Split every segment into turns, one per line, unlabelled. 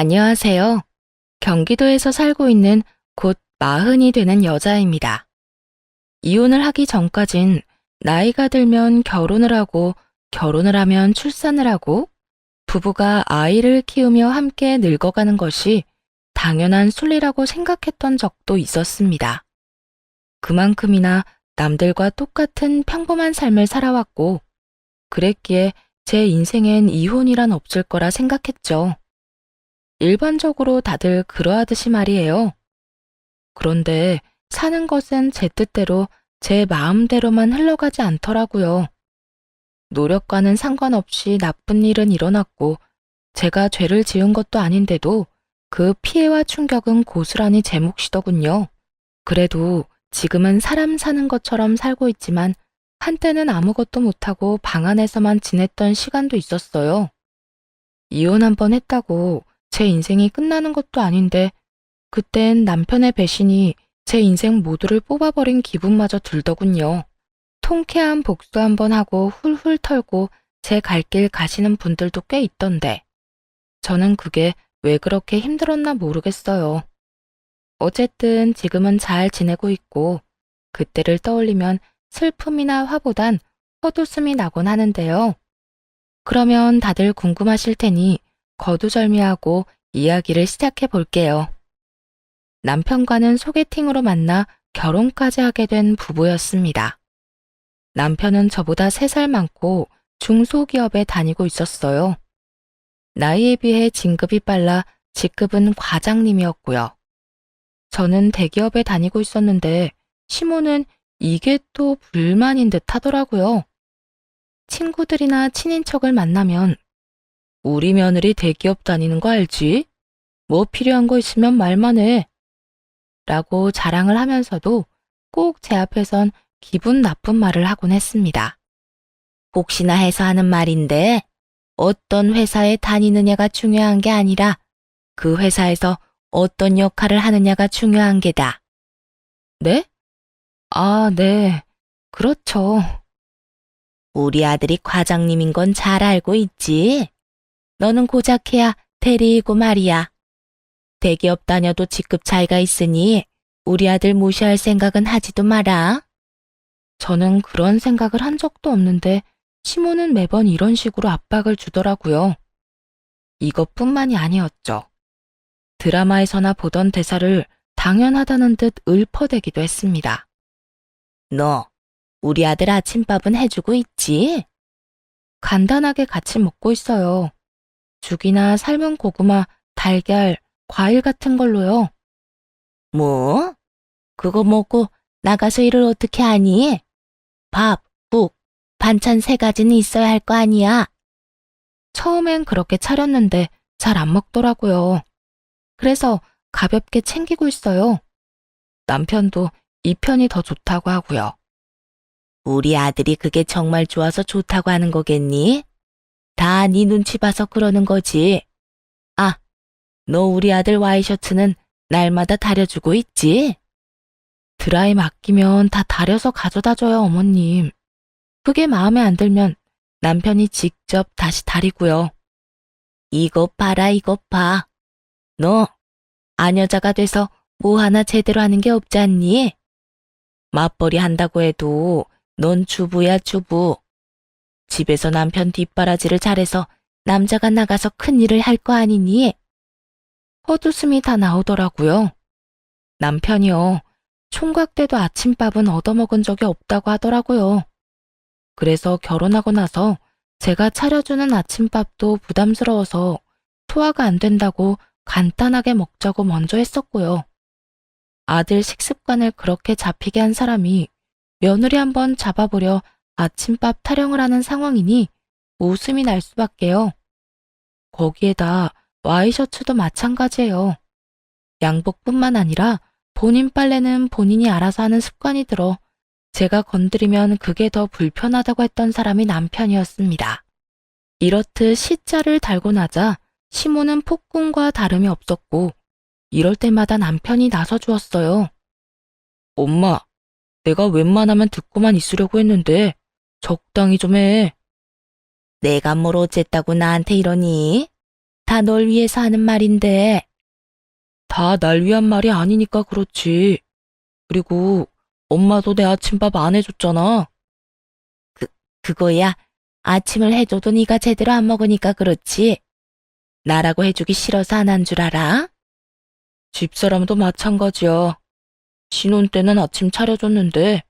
안녕하세요. 경기도에서 살고 있는 곧 40이 되는 여자입니다. 이혼을 하기 전까진 나이가 들면 결혼을 하고 결혼을 하면 출산을 하고 부부가 아이를 키우며 함께 늙어가는 것이 당연한 순리라고 생각했던 적도 있었습니다. 그만큼이나 남들과 똑같은 평범한 삶을 살아왔고 그랬기에 제 인생엔 이혼이란 없을 거라 생각했죠. 일반적으로 다들 그러하듯이 말이에요. 그런데 사는 것은 제 뜻대로 제 마음대로만 흘러가지 않더라고요. 노력과는 상관없이 나쁜 일은 일어났고 제가 죄를 지은 것도 아닌데도 그 피해와 충격은 고스란히 제 몫이더군요. 그래도 지금은 사람 사는 것처럼 살고 있지만 한때는 아무것도 못하고 방 안에서만 지냈던 시간도 있었어요. 이혼 한 번 했다고 제 인생이 끝나는 것도 아닌데 그땐 남편의 배신이 제 인생 모두를 뽑아버린 기분마저 들더군요. 통쾌한 복수 한 번 하고 훌훌 털고 제 갈 길 가시는 분들도 꽤 있던데 저는 그게 왜 그렇게 힘들었나 모르겠어요. 어쨌든 지금은 잘 지내고 있고 그때를 떠올리면 슬픔이나 화보단 헛웃음이 나곤 하는데요. 그러면 다들 궁금하실 테니 거두절미하고 이야기를 시작해 볼게요. 남편과는 소개팅으로 만나 결혼까지 하게 된 부부였습니다. 남편은 저보다 3살 많고 중소기업에 다니고 있었어요. 나이에 비해 진급이 빨라 직급은 과장님이었고요. 저는 대기업에 다니고 있었는데 시모는 이게 또 불만인 듯 하더라고요. 친구들이나 친인척을 만나면 우리 며느리 대기업 다니는 거 알지? 뭐 필요한 거 있으면 말만 해. 라고 자랑을 하면서도 꼭 제 앞에선 기분 나쁜 말을 하곤 했습니다. 혹시나 해서 하는 말인데 어떤 회사에 다니느냐가 중요한 게 아니라 그 회사에서 어떤 역할을 하느냐가 중요한 게다. 네? 아, 네. 그렇죠. 우리 아들이 과장님인 건 잘 알고 있지? 너는 고작 해야 대리이고 말이야. 대기업 다녀도 직급 차이가 있으니 우리 아들 무시할 생각은 하지도 마라. 저는 그런 생각을 한 적도 없는데 시모는 매번 이런 식으로 압박을 주더라고요. 이것뿐만이 아니었죠. 드라마에서나 보던 대사를 당연하다는 듯 읊어대기도 했습니다. 너, 우리 아들 아침밥은 해주고 있지? 간단하게 같이 먹고 있어요. 죽이나 삶은 고구마, 달걀, 과일 같은 걸로요. 뭐? 그거 먹고 나가서 일을 어떻게 하니? 밥, 국, 반찬 3가지는 있어야 할 거 아니야. 처음엔 그렇게 차렸는데 잘 안 먹더라고요. 그래서 가볍게 챙기고 있어요. 남편도 이 편이 더 좋다고 하고요. 우리 아들이 그게 정말 좋아서 좋다고 하는 거겠니? 다 네 눈치 봐서 그러는 거지. 아, 너 우리 아들 와이셔츠는 날마다 다려주고 있지? 드라이 맡기면 다 다려서 가져다 줘요, 어머님. 그게 마음에 안 들면 남편이 직접 다시 다리고요. 이것 봐라, 이것 봐. 너 아녀자가 돼서 뭐 하나 제대로 하는 게 없지 않니? 맞벌이 한다고 해도 넌 주부야, 주부. 집에서 남편 뒷바라지를 잘해서 남자가 나가서 큰일을 할 거 아니니? 헛웃음이 다 나오더라고요. 남편이요. 총각 때도 아침밥은 얻어먹은 적이 없다고 하더라고요. 그래서 결혼하고 나서 제가 차려주는 아침밥도 부담스러워서 소화가 안 된다고 간단하게 먹자고 먼저 했었고요. 아들 식습관을 그렇게 잡히게 한 사람이 며느리 한번 잡아보려 아침밥 타령을 하는 상황이니 웃음이 날 수밖에요. 거기에다 와이셔츠도 마찬가지예요. 양복뿐만 아니라 본인 빨래는 본인이 알아서 하는 습관이 들어 제가 건드리면 그게 더 불편하다고 했던 사람이 남편이었습니다. 이렇듯 시자를 달고 나자 시모는 폭군과 다름이 없었고 이럴 때마다 남편이 나서주었어요. 엄마, 내가 웬만하면 듣고만 있으려고 했는데 적당히 좀 해. 내가 뭘 어쨌다고 나한테 이러니? 다 널 위해서 하는 말인데. 다 날 위한 말이 아니니까 그렇지. 그리고 엄마도 내 아침밥 안 해줬잖아. 그거야. 아침을 해줘도 네가 제대로 안 먹으니까 그렇지. 나라고 해주기 싫어서 안 한 줄 알아? 집사람도 마찬가지야. 신혼 때는 아침 차려줬는데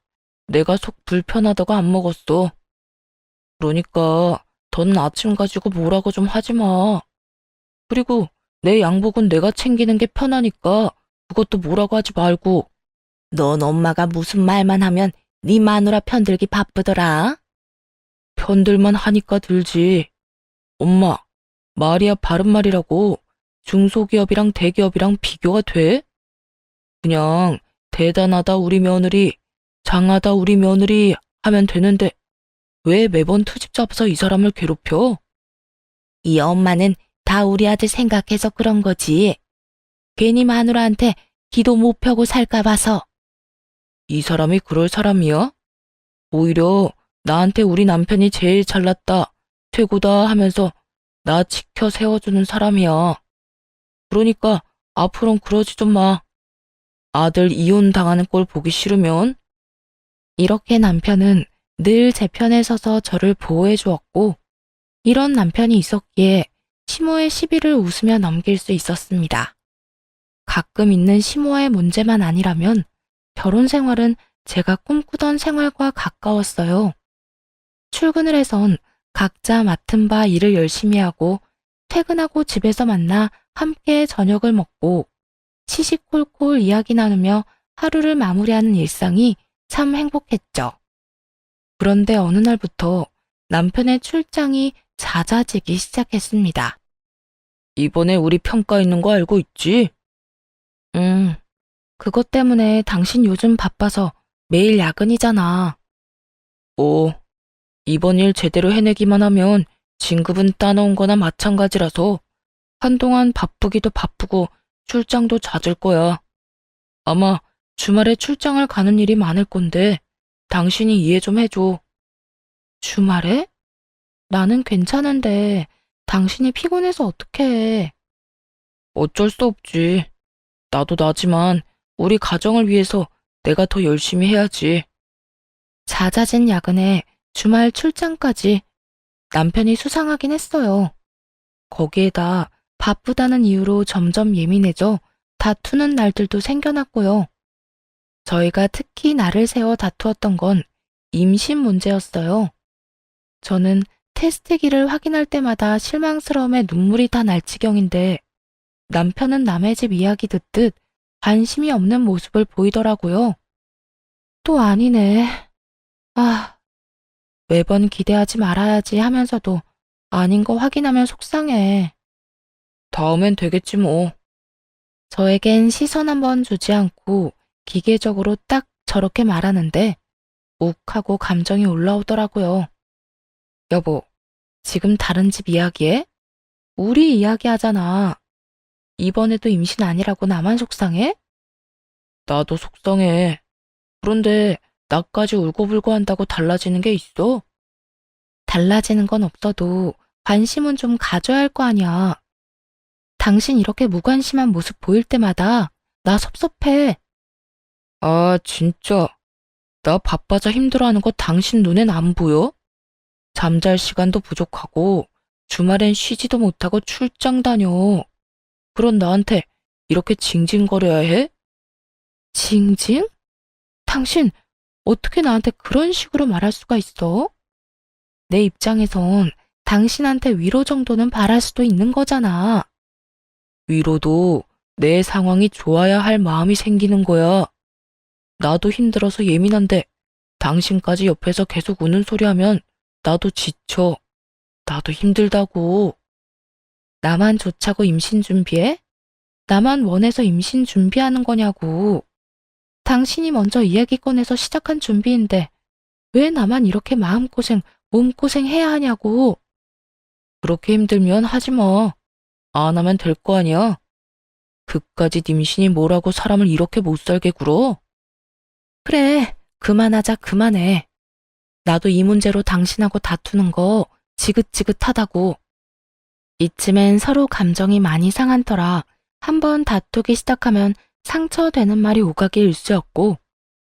내가 속 불편하다고 안 먹었어. 그러니까 더는 아침 가지고 뭐라고 좀 하지 마. 그리고 내 양복은 내가 챙기는 게 편하니까 그것도 뭐라고 하지 말고. 넌 엄마가 무슨 말만 하면 네 마누라 편들기 바쁘더라. 편들만 하니까 들지. 엄마, 말이야 바른 말이라고. 중소기업이랑 대기업이랑 비교가 돼? 그냥 대단하다 우리 며느리, 장하다 우리 며느리 하면 되는데 왜 매번 트집 잡아서 이 사람을 괴롭혀? 이 엄마는 다 우리 아들 생각해서 그런 거지. 괜히 마누라한테 기도 못 펴고 살까 봐서. 이 사람이 그럴 사람이야? 오히려 나한테 우리 남편이 제일 잘났다, 최고다 하면서 나 지켜 세워주는 사람이야. 그러니까 앞으론 그러지 좀 마. 아들 이혼 당하는 꼴 보기 싫으면. 이렇게 남편은 늘 제 편에 서서 저를 보호해 주었고, 이런 남편이 있었기에 시모의 시비를 웃으며 넘길 수 있었습니다. 가끔 있는 시모의 문제만 아니라면 결혼 생활은 제가 꿈꾸던 생활과 가까웠어요. 출근을 해선 각자 맡은 바 일을 열심히 하고 퇴근하고 집에서 만나 함께 저녁을 먹고 시시콜콜 이야기 나누며 하루를 마무리하는 일상이 참 행복했죠. 그런데 어느 날부터 남편의 출장이 잦아지기 시작했습니다. 이번에 우리 평가 있는 거 알고 있지? 그것 때문에 당신 요즘 바빠서 매일 야근이잖아. 이번 일 제대로 해내기만 하면 진급은 따놓은 거나 마찬가지라서 한동안 바쁘기도 바쁘고 출장도 잦을 거야. 아마 주말에 출장을 가는 일이 많을 건데 당신이 이해 좀 해줘. 주말에? 나는 괜찮은데 당신이 피곤해서 어떡해. 어쩔 수 없지. 나도 나지만 우리 가정을 위해서 내가 더 열심히 해야지. 잦아진 야근에 주말 출장까지. 남편이 수상하긴 했어요. 거기에다 바쁘다는 이유로 점점 예민해져 다투는 날들도 생겨났고요. 저희가 특히 날을 세워 다투었던 건 임신 문제였어요. 저는 테스트기를 확인할 때마다 실망스러움에 눈물이 다 날 지경인데 남편은 남의 집 이야기 듣듯 관심이 없는 모습을 보이더라고요. 또 아니네. 매번 기대하지 말아야지 하면서도 아닌 거 확인하면 속상해. 다음엔 되겠지 뭐. 저에겐 시선 한번 주지 않고 기계적으로 딱 저렇게 말하는데 욱하고 감정이 올라오더라고요. 여보, 지금 다른 집 이야기해? 우리 이야기하잖아. 이번에도 임신 아니라고 나만 속상해? 나도 속상해. 그런데 나까지 울고불고 한다고 달라지는 게 있어? 달라지는 건 없어도 관심은 좀 가져야 할 거 아니야. 당신 이렇게 무관심한 모습 보일 때마다 나 섭섭해. 아, 진짜. 나 바빠서 힘들어하는 거 당신 눈엔 안 보여? 잠잘 시간도 부족하고 주말엔 쉬지도 못하고 출장 다녀. 그런 나한테 이렇게 징징거려야 해? 징징? 당신 어떻게 나한테 그런 식으로 말할 수가 있어? 내 입장에선 당신한테 위로 정도는 바랄 수도 있는 거잖아. 위로도 내 상황이 좋아야 할 마음이 생기는 거야. 나도 힘들어서 예민한데 당신까지 옆에서 계속 우는 소리 하면 나도 지쳐. 나도 힘들다고. 나만 좋자고 임신 준비해? 나만 원해서 임신 준비하는 거냐고. 당신이 먼저 이야기 꺼내서 시작한 준비인데 왜 나만 이렇게 마음고생, 몸고생 해야 하냐고. 그렇게 힘들면 하지 마. 안 하면 될 거 아니야. 그까짓 임신이 뭐라고 사람을 이렇게 못 살게 굴어? 그래, 그만하자, 그만해. 나도 이 문제로 당신하고 다투는 거 지긋지긋하다고. 이쯤엔 서로 감정이 많이 상한 터라 한번 다투기 시작하면 상처되는 말이 오가기 일쑤였고,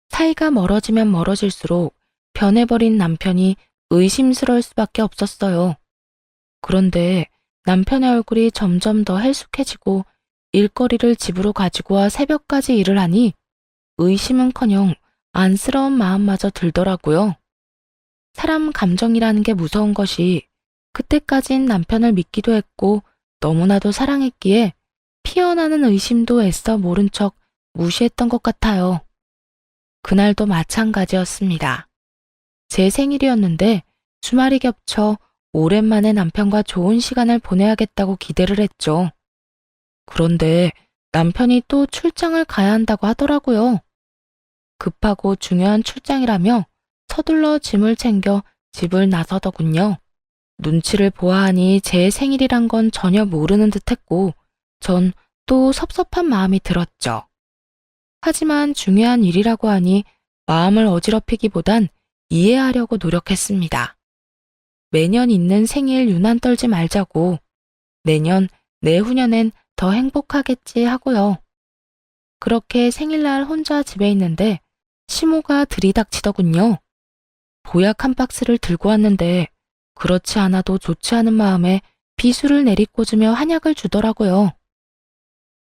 사이가 멀어지면 멀어질수록 변해버린 남편이 의심스러울 수밖에 없었어요. 그런데 남편의 얼굴이 점점 더 hel숙해지고 일거리를 집으로 가지고 와 새벽까지 일을 하니 의심은커녕 안쓰러운 마음마저 들더라고요. 사람 감정이라는 게 무서운 것이 그때까진 남편을 믿기도 했고 너무나도 사랑했기에 피어나는 의심도 애써 모른 척 무시했던 것 같아요. 그날도 마찬가지였습니다. 제 생일이었는데 주말이 겹쳐 오랜만에 남편과 좋은 시간을 보내야겠다고 기대를 했죠. 그런데 남편이 또 출장을 가야 한다고 하더라고요. 급하고 중요한 출장이라며 서둘러 짐을 챙겨 집을 나서더군요. 눈치를 보아하니 제 생일이란 건 전혀 모르는 듯했고 전 또 섭섭한 마음이 들었죠. 하지만 중요한 일이라고 하니 마음을 어지럽히기보단 이해하려고 노력했습니다. 매년 있는 생일 유난 떨지 말자고, 내년, 내후년엔 더 행복하겠지 하고요. 그렇게 생일날 혼자 집에 있는데 시모가 들이닥치더군요. 보약 한 박스를 들고 왔는데 그렇지 않아도 좋지 않은 마음에 비수를 내리꽂으며 한약을 주더라고요.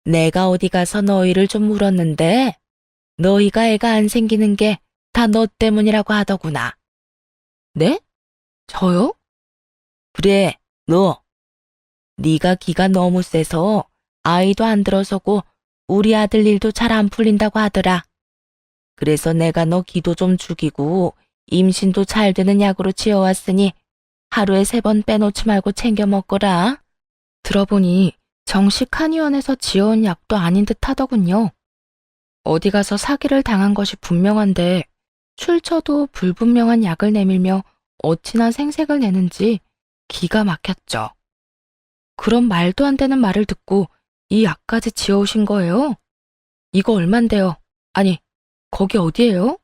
내가 어디 가서 너희를 좀 물었는데 너희가 애가 안 생기는 게 다 너 때문이라고 하더구나. 네? 저요? 그래, 너. 네가 기가 너무 세서 아이도 안 들어서고 우리 아들 일도 잘 안 풀린다고 하더라. 그래서 내가 너 기도 좀 죽이고 임신도 잘 되는 약으로 지어왔으니 하루에 3번 빼놓지 말고 챙겨 먹거라. 들어보니 정식 한의원에서 지어온 약도 아닌 듯 하더군요. 어디 가서 사기를 당한 것이 분명한데 출처도 불분명한 약을 내밀며 어찌나 생색을 내는지 기가 막혔죠. 그런 말도 안 되는 말을 듣고 이 약까지 지어오신 거예요? 이거 얼만데요? 아니, 거기 어디예요?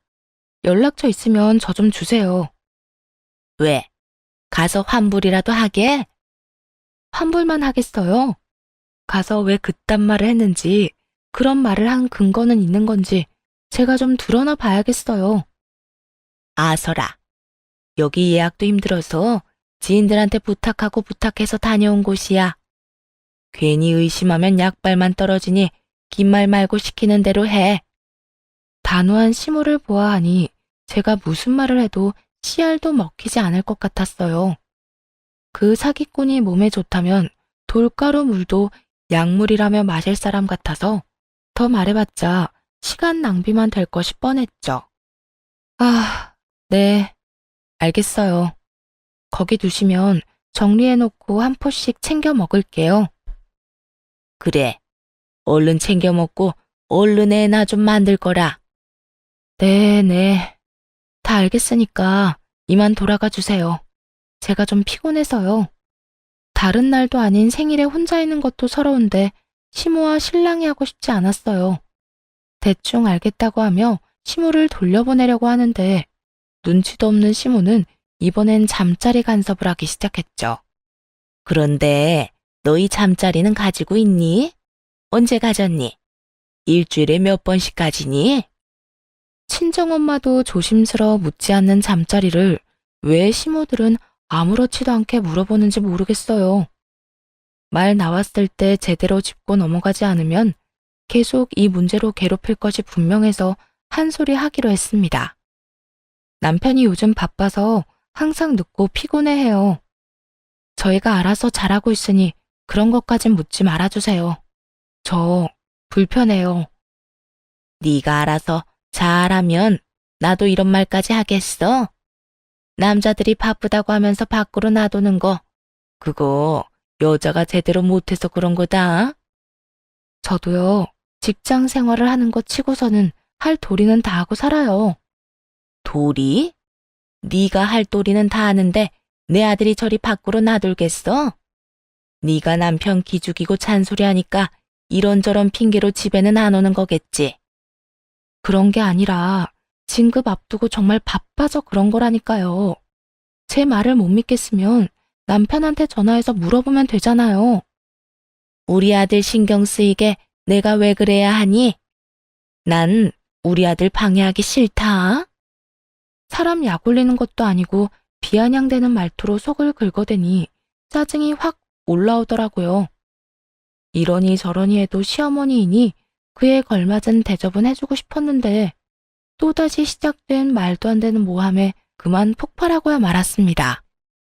연락처 있으면 저 좀 주세요. 왜? 가서 환불이라도 하게? 환불만 하겠어요? 가서 왜 그딴 말을 했는지, 그런 말을 한 근거는 있는 건지 제가 좀 드러나 봐야겠어요. 아서라, 여기 예약도 힘들어서 지인들한테 부탁하고 부탁해서 다녀온 곳이야. 괜히 의심하면 약발만 떨어지니 긴 말 말고 시키는 대로 해. 단호한 시모를 보아하니 제가 무슨 말을 해도 씨알도 먹히지 않을 것 같았어요. 그 사기꾼이 몸에 좋다면 돌가루 물도 약물이라며 마실 사람 같아서 더 말해봤자 시간 낭비만 될 것이 뻔했죠. 아, 네, 알겠어요. 거기 두시면 정리해놓고 한 포씩 챙겨 먹을게요. 그래, 얼른 챙겨 먹고 얼른 애나 좀 만들 거라. 네. 다 알겠으니까 이만 돌아가 주세요. 제가 좀 피곤해서요. 다른 날도 아닌 생일에 혼자 있는 것도 서러운데 시모와 실랑이 하고 싶지 않았어요. 대충 알겠다고 하며 시모를 돌려보내려고 하는데 눈치도 없는 시모는 이번엔 잠자리 간섭을 하기 시작했죠. 그런데 너희 잠자리는 가지고 있니? 언제 가졌니? 일주일에 몇 번씩 가지니? 친정엄마도 조심스러워 묻지 않는 잠자리를 왜 시모들은 아무렇지도 않게 물어보는지 모르겠어요. 말 나왔을 때 제대로 짚고 넘어가지 않으면 계속 이 문제로 괴롭힐 것이 분명해서 한 소리 하기로 했습니다. 남편이 요즘 바빠서 항상 늦고 피곤해해요. 저희가 알아서 잘하고 있으니 그런 것까진 묻지 말아주세요. 저 불편해요. 네가 알아서 잘하면 나도 이런 말까지 하겠어? 남자들이 바쁘다고 하면서 밖으로 놔두는 거, 그거 여자가 제대로 못해서 그런 거다. 저도요, 직장 생활을 하는 것 치고서는 할 도리는 다 하고 살아요. 도리? 네가 할 도리는 다 하는데 내 아들이 저리 밖으로 놔둘겠어? 네가 남편 기죽이고 잔소리하니까 이런저런 핑계로 집에는 안 오는 거겠지. 그런 게 아니라 진급 앞두고 정말 바빠서 그런 거라니까요. 제 말을 못 믿겠으면 남편한테 전화해서 물어보면 되잖아요. 우리 아들 신경 쓰이게 내가 왜 그래야 하니? 난 우리 아들 방해하기 싫다. 사람 약 올리는 것도 아니고 비아냥대는 말투로 속을 긁어대니 짜증이 확 올라오더라고요. 이러니 저러니 해도 시어머니이니 그에 걸맞은 대접은 해주고 싶었는데 또다시 시작된 말도 안 되는 모함에 그만 폭발하고야 말았습니다.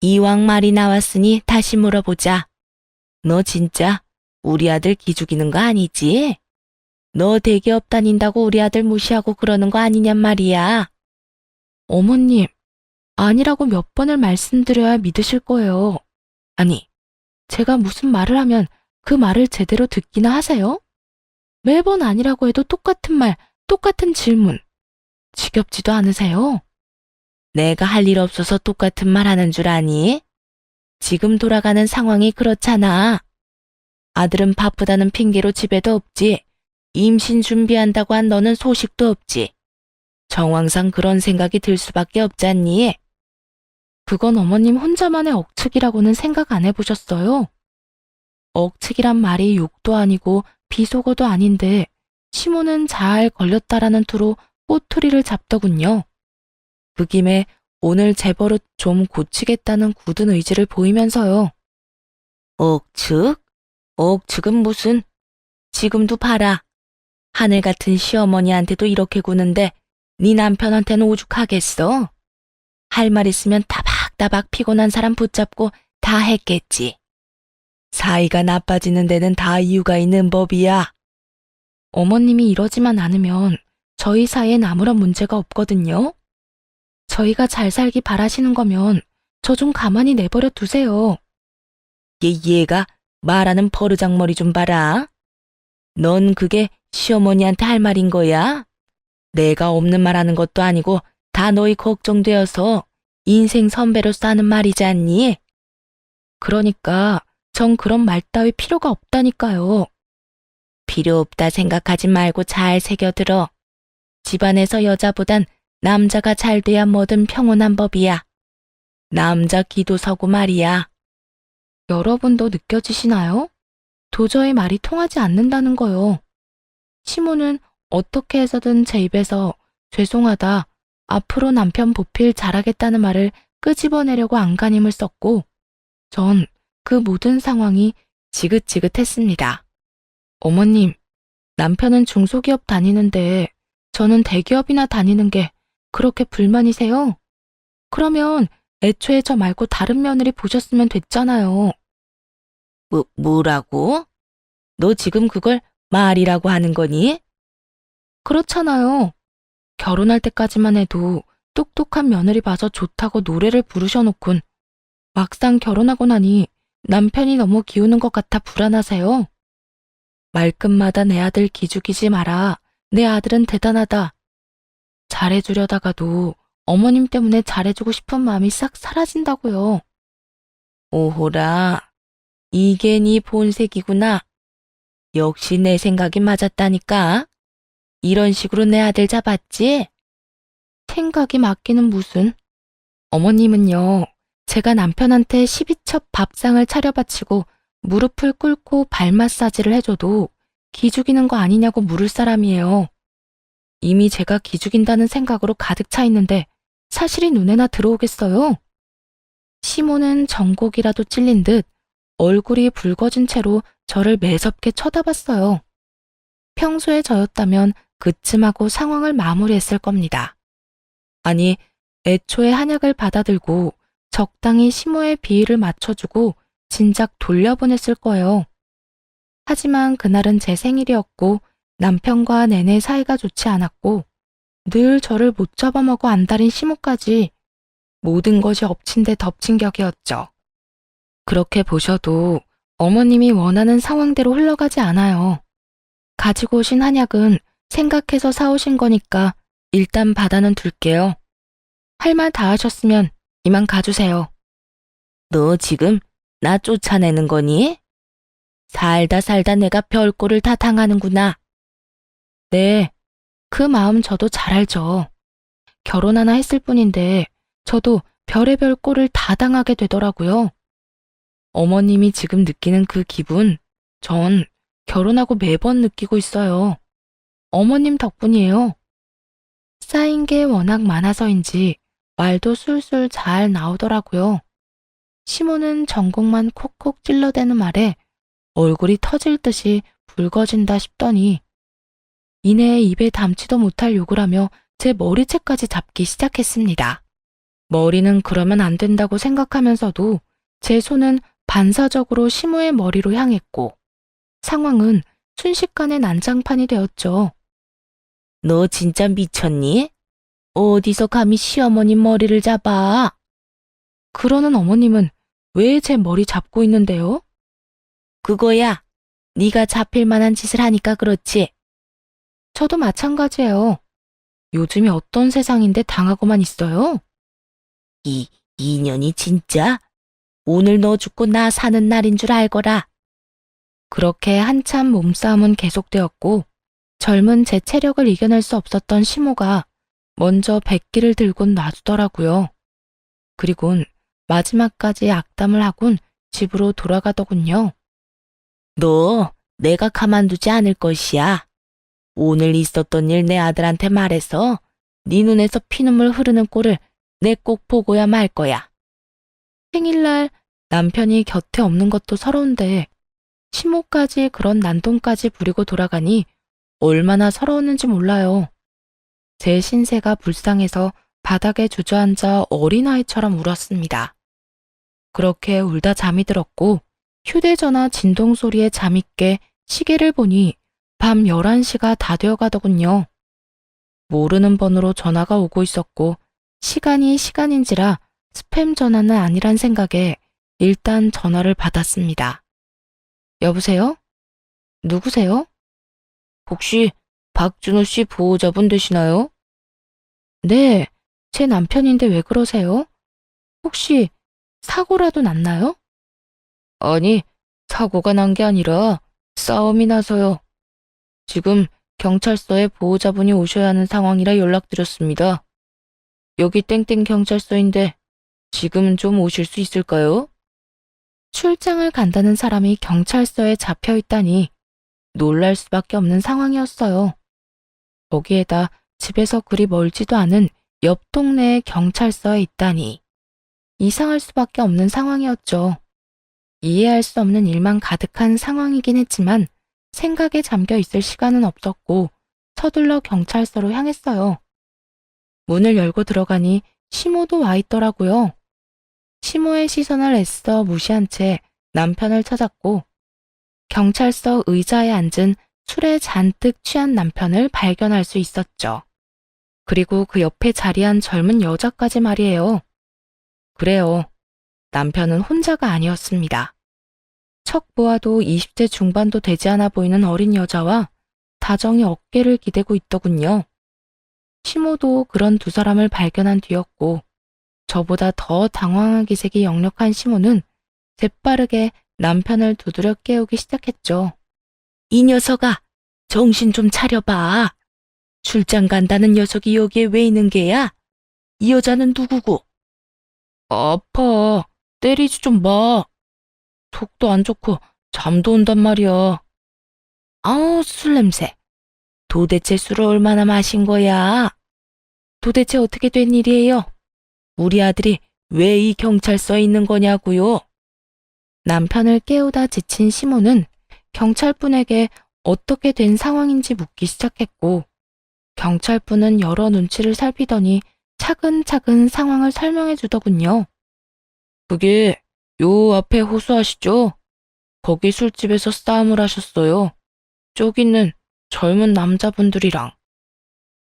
이왕 말이 나왔으니 다시 물어보자. 너 진짜 우리 아들 기죽이는 거 아니지? 너 대기업 다닌다고 우리 아들 무시하고 그러는 거 아니냔 말이야. 어머님, 아니라고 몇 번을 말씀드려야 믿으실 거예요. 아니, 제가 무슨 말을 하면 그 말을 제대로 듣기나 하세요? 매번 아니라고 해도 똑같은 말, 똑같은 질문. 지겹지도 않으세요? 내가 할 일 없어서 똑같은 말 하는 줄 아니? 지금 돌아가는 상황이 그렇잖아. 아들은 바쁘다는 핑계로 집에도 없지. 임신 준비한다고 한 너는 소식도 없지. 정황상 그런 생각이 들 수밖에 없잖니? 그건 어머님 혼자만의 억측이라고는 생각 안 해보셨어요? 억측이란 말이 욕도 아니고 비속어도 아닌데 시모는 잘 걸렸다라는 투로 꼬투리를 잡더군요. 그 김에 오늘 제 버릇 좀 고치겠다는 굳은 의지를 보이면서요. 억측? 억측은 무슨? 지금도 봐라. 하늘 같은 시어머니한테도 이렇게 구는데 네 남편한테는 오죽하겠어? 할 말 있으면 따박따박 피곤한 사람 붙잡고 다 했겠지. 사이가 나빠지는 데는 다 이유가 있는 법이야. 어머님이 이러지만 않으면 저희 사이엔 아무런 문제가 없거든요. 저희가 잘 살기 바라시는 거면 저 좀 가만히 내버려 두세요. 얘가 말하는 버르장머리 좀 봐라. 넌 그게 시어머니한테 할 말인 거야? 내가 없는 말 하는 것도 아니고 다 너희 걱정되어서 인생 선배로서 하는 말이지 않니? 그러니까 전 그런 말 따위 필요가 없다니까요. 필요 없다 생각하지 말고 잘 새겨들어. 집안에서 여자보단 남자가 잘 돼야 뭐든 평온한 법이야. 남자 기도 서고 말이야. 여러분도 느껴지시나요? 도저히 말이 통하지 않는다는 거요. 시모는 어떻게 해서든 제 입에서 죄송하다, 앞으로 남편 보필 잘하겠다는 말을 끄집어내려고 안간힘을 썼고 전 그 모든 상황이 지긋지긋했습니다. 어머님, 남편은 중소기업 다니는데 저는 대기업이나 다니는 게 그렇게 불만이세요? 그러면 애초에 저 말고 다른 며느리 보셨으면 됐잖아요. 뭐라고? 너 지금 그걸 말이라고 하는 거니? 그렇잖아요. 결혼할 때까지만 해도 똑똑한 며느리 봐서 좋다고 노래를 부르셔놓곤 막상 결혼하고 나니 남편이 너무 기우는 것 같아 불안하세요? 말끝마다 내 아들 기죽이지 마라. 내 아들은 대단하다. 잘해주려다가도 어머님 때문에 잘해주고 싶은 마음이 싹 사라진다고요. 오호라, 이게 네 본색이구나. 역시 내 생각이 맞았다니까. 이런 식으로 내 아들 잡았지? 생각이 맞기는 무슨. 어머님은요, 제가 남편한테 12첩 밥상을 차려바치고 무릎을 꿇고 발 마사지를 해줘도 기죽이는 거 아니냐고 물을 사람이에요. 이미 제가 기죽인다는 생각으로 가득 차 있는데 사실이 눈에나 들어오겠어요? 시모는 전곡이라도 찔린 듯 얼굴이 붉어진 채로 저를 매섭게 쳐다봤어요. 평소에 저였다면 그쯤하고 상황을 마무리했을 겁니다. 아니, 애초에 한약을 받아들고 적당히 시모의 비위를 맞춰주고 진작 돌려보냈을 거예요. 하지만 그날은 제 생일이었고 남편과 내내 사이가 좋지 않았고 늘 저를 못 잡아먹어 안달인 시모까지 모든 것이 엎친 데 덮친 격이었죠. 그렇게 보셔도 어머님이 원하는 상황대로 흘러가지 않아요. 가지고 오신 한약은 생각해서 사오신 거니까 일단 받아는 둘게요. 할 말 다 하셨으면 이만 가주세요. 너 지금 나 쫓아내는 거니? 살다 살다 내가 별꼴을 다 당하는구나. 네, 그 마음 저도 잘 알죠. 결혼 하나 했을 뿐인데 저도 별의별 꼴을 다 당하게 되더라고요. 어머님이 지금 느끼는 그 기분, 전 결혼하고 매번 느끼고 있어요. 어머님 덕분이에요. 쌓인 게 워낙 많아서인지 말도 술술 잘 나오더라고요. 시모는 전곡만 콕콕 찔러대는 말에 얼굴이 터질 듯이 붉어진다 싶더니 이내에 입에 담지도 못할 욕을 하며 제 머리채까지 잡기 시작했습니다. 머리는 그러면 안 된다고 생각하면서도 제 손은 반사적으로 시모의 머리로 향했고 상황은 순식간에 난장판이 되었죠. 너 진짜 미쳤니? 어디서 감히 시어머님 머리를 잡아? 그러는 어머님은 왜 제 머리 잡고 있는데요? 그거야. 네가 잡힐 만한 짓을 하니까 그렇지. 저도 마찬가지예요. 요즘이 어떤 세상인데 당하고만 있어요? 이 인연이 진짜? 오늘 너 죽고 나 사는 날인 줄 알거라. 그렇게 한참 몸싸움은 계속되었고 젊은 제 체력을 이겨낼 수 없었던 시모가 먼저 백기를 들곤 놔두더라고요. 그리곤 마지막까지 악담을 하곤 집으로 돌아가더군요. 너 내가 가만두지 않을 것이야. 오늘 있었던 일 내 아들한테 말해서 네 눈에서 피눈물 흐르는 꼴을 내 꼭 보고야 말 거야. 생일날 남편이 곁에 없는 것도 서러운데 시모까지 그런 난동까지 부리고 돌아가니 얼마나 서러웠는지 몰라요. 제 신세가 불쌍해서 바닥에 주저앉아 어린아이처럼 울었습니다. 그렇게 울다 잠이 들었고 휴대전화 진동소리에 잠이 깨 시계를 보니 밤 11시가 다 되어 가더군요. 모르는 번호로 전화가 오고 있었고 시간이 시간인지라 스팸 전화는 아니란 생각에 일단 전화를 받았습니다. 여보세요? 누구세요? 혹시 박준호 씨 보호자분 되시나요? 네, 제 남편인데 왜 그러세요? 혹시 사고라도 났나요? 아니, 사고가 난 게 아니라 싸움이 나서요. 지금 경찰서에 보호자분이 오셔야 하는 상황이라 연락드렸습니다. 여기 땡땡 경찰서인데 지금 좀 오실 수 있을까요? 출장을 간다는 사람이 경찰서에 잡혀 있다니 놀랄 수밖에 없는 상황이었어요. 거기에다 집에서 그리 멀지도 않은 옆 동네의 경찰서에 있다니 이상할 수밖에 없는 상황이었죠. 이해할 수 없는 일만 가득한 상황이긴 했지만 생각에 잠겨 있을 시간은 없었고 서둘러 경찰서로 향했어요. 문을 열고 들어가니 시모도 와 있더라고요. 시모의 시선을 애써 무시한 채 남편을 찾았고 경찰서 의자에 앉은 술에 잔뜩 취한 남편을 발견할 수 있었죠. 그리고 그 옆에 자리한 젊은 여자까지 말이에요. 그래요. 남편은 혼자가 아니었습니다. 척 보아도 20대 중반도 되지 않아 보이는 어린 여자와 다정히 어깨를 기대고 있더군요. 시모도 그런 두 사람을 발견한 뒤였고 저보다 더 당황한 기색이 역력한 시모는 재빠르게 남편을 두드려 깨우기 시작했죠. 이 녀석아, 정신 좀 차려봐. 출장 간다는 녀석이 여기에 왜 있는 게야? 이 여자는 누구고? 아파. 때리지 좀 마. 속도 안 좋고 잠도 온단 말이야. 아우, 술 냄새. 도대체 술을 얼마나 마신 거야? 도대체 어떻게 된 일이에요? 우리 아들이 왜 이 경찰서에 있는 거냐고요? 남편을 깨우다 지친 시모는 경찰분에게 어떻게 된 상황인지 묻기 시작했고 경찰분은 여러 눈치를 살피더니 차근차근 상황을 설명해 주더군요. 그게 요 앞에 호수 아시죠? 거기 술집에서 싸움을 하셨어요. 저기 있는 젊은 남자분들이랑.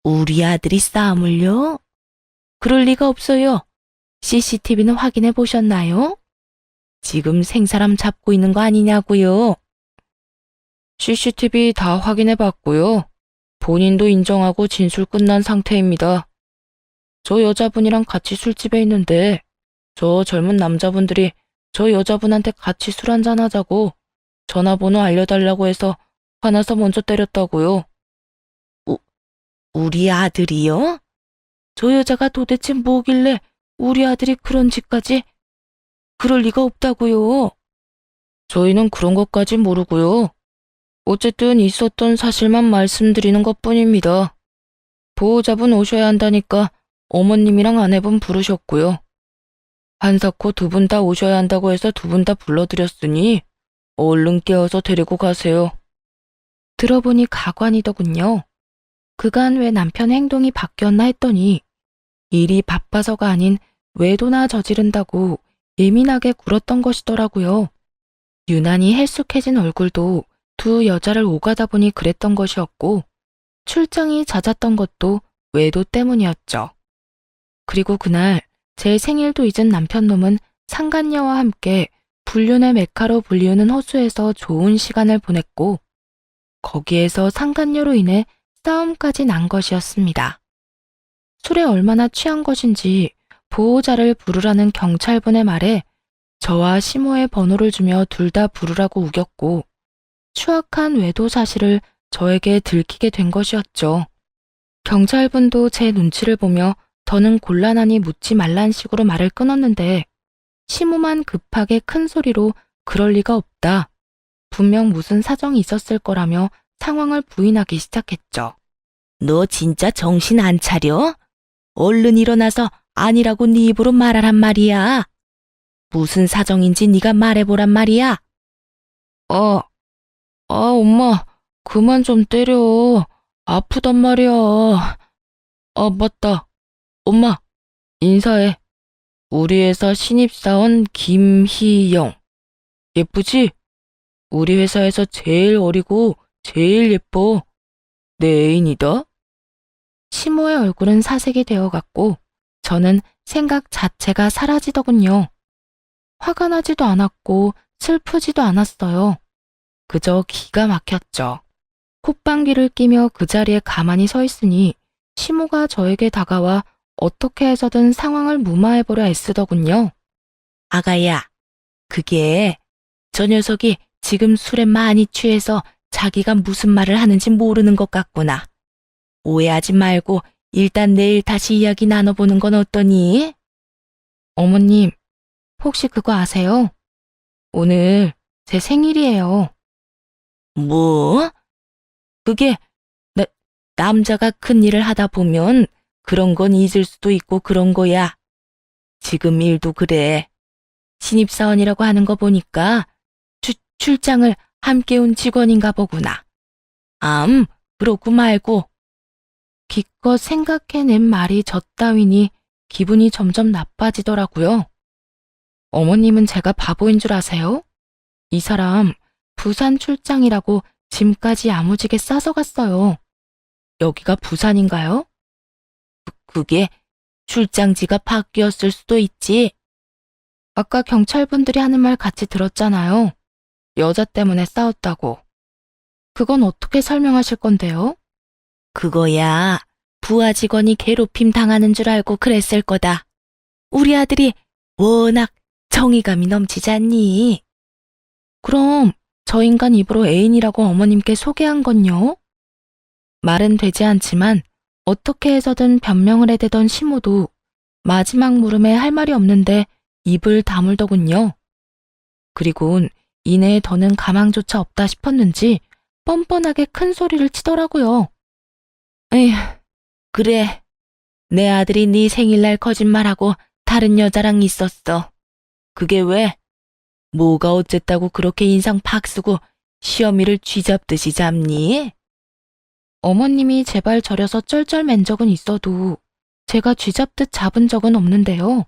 우리 아들이 싸움을요? 그럴 리가 없어요. CCTV는 확인해 보셨나요? 지금 생사람 잡고 있는 거 아니냐고요? CCTV 다 확인해 봤고요. 본인도 인정하고 진술 끝난 상태입니다. 저 여자분이랑 같이 술집에 있는데 저 젊은 남자분들이 저 여자분한테 같이 술 한잔 하자고 전화번호 알려달라고 해서 화나서 먼저 때렸다고요. 우리 아들이요? 저 여자가 도대체 뭐길래 우리 아들이 그런 짓까지? 그럴 리가 없다고요. 저희는 그런 것까지 모르고요. 어쨌든 있었던 사실만 말씀드리는 것뿐입니다. 보호자분 오셔야 한다니까 어머님이랑 아내분 부르셨고요. 한사코 두 분 다 오셔야 한다고 해서 두 분 다 불러드렸으니 얼른 깨워서 데리고 가세요. 들어보니 가관이더군요. 그간 왜 남편 행동이 바뀌었나 했더니 일이 바빠서가 아닌 외도나 저지른다고 예민하게 굴었던 것이더라고요. 유난히 헬쑥해진 얼굴도 두 여자를 오가다 보니 그랬던 것이었고 출장이 잦았던 것도 외도 때문이었죠. 그리고 그날 제 생일도 잊은 남편놈은 상간녀와 함께 불륜의 메카로 불리우는 호수에서 좋은 시간을 보냈고 거기에서 상간녀로 인해 싸움까지 난 것이었습니다. 술에 얼마나 취한 것인지 보호자를 부르라는 경찰분의 말에 저와 시모의 번호를 주며 둘 다 부르라고 우겼고 추악한 외도 사실을 저에게 들키게 된 것이었죠. 경찰분도 제 눈치를 보며 더는 곤란하니 묻지 말란 식으로 말을 끊었는데 시모만 급하게 큰 소리로 그럴 리가 없다. 분명 무슨 사정이 있었을 거라며 상황을 부인하기 시작했죠. 너 진짜 정신 안 차려? 얼른 일어나서 아니라고 네 입으로 말하란 말이야. 무슨 사정인지 네가 말해보란 말이야. 엄마, 그만 좀 때려. 아프단 말이야. 맞다. 엄마, 인사해. 우리 회사 신입사원 김희영. 예쁘지? 우리 회사에서 제일 어리고 제일 예뻐. 내 애인이다. 시모의 얼굴은 사색이 되어갔고 저는 생각 자체가 사라지더군요. 화가 나지도 않았고 슬프지도 않았어요. 그저 기가 막혔죠. 콧방귀를 끼며 그 자리에 가만히 서 있으니 시모가 저에게 다가와 어떻게 해서든 상황을 무마해보려 애쓰더군요. 아가야, 그게 저 녀석이 지금 술에 많이 취해서 자기가 무슨 말을 하는지 모르는 것 같구나. 오해하지 말고 일단 내일 다시 이야기 나눠보는 건 어떠니? 어머님, 혹시 그거 아세요? 오늘 제 생일이에요. 뭐? 그게 남자가 큰 일을 하다 보면 그런 건 잊을 수도 있고 그런 거야. 지금 일도 그래. 신입사원이라고 하는 거 보니까 출장을 함께 온 직원인가 보구나. 그렇고 말고. 기껏 생각해낸 말이 젖따위니 기분이 점점 나빠지더라고요. 어머님은 제가 바보인 줄 아세요? 이 사람 부산 출장이라고 짐까지 야무지게 싸서 갔어요. 여기가 부산인가요? 그게 출장지가 바뀌었을 수도 있지. 아까 경찰분들이 하는 말 같이 들었잖아요. 여자 때문에 싸웠다고. 그건 어떻게 설명하실 건데요? 그거야 부하 직원이 괴롭힘 당하는 줄 알고 그랬을 거다. 우리 아들이 워낙 정의감이 넘치지 않니? 그럼 저 인간 입으로 애인이라고 어머님께 소개한 건요? 말은 되지 않지만 어떻게 해서든 변명을 해대던 시모도 마지막 물음에 할 말이 없는데 입을 다물더군요. 그리곤 이내에 더는 가망조차 없다 싶었는지 뻔뻔하게 큰 소리를 치더라고요. 에휴, 그래. 내 아들이 네 생일날 거짓말하고 다른 여자랑 있었어. 그게 왜? 뭐가 어쨌다고 그렇게 인상 팍 쓰고 시어미를 쥐잡듯이 잡니? 어머님이 제발 저려서 쩔쩔맨 적은 있어도 제가 쥐잡듯 잡은 적은 없는데요.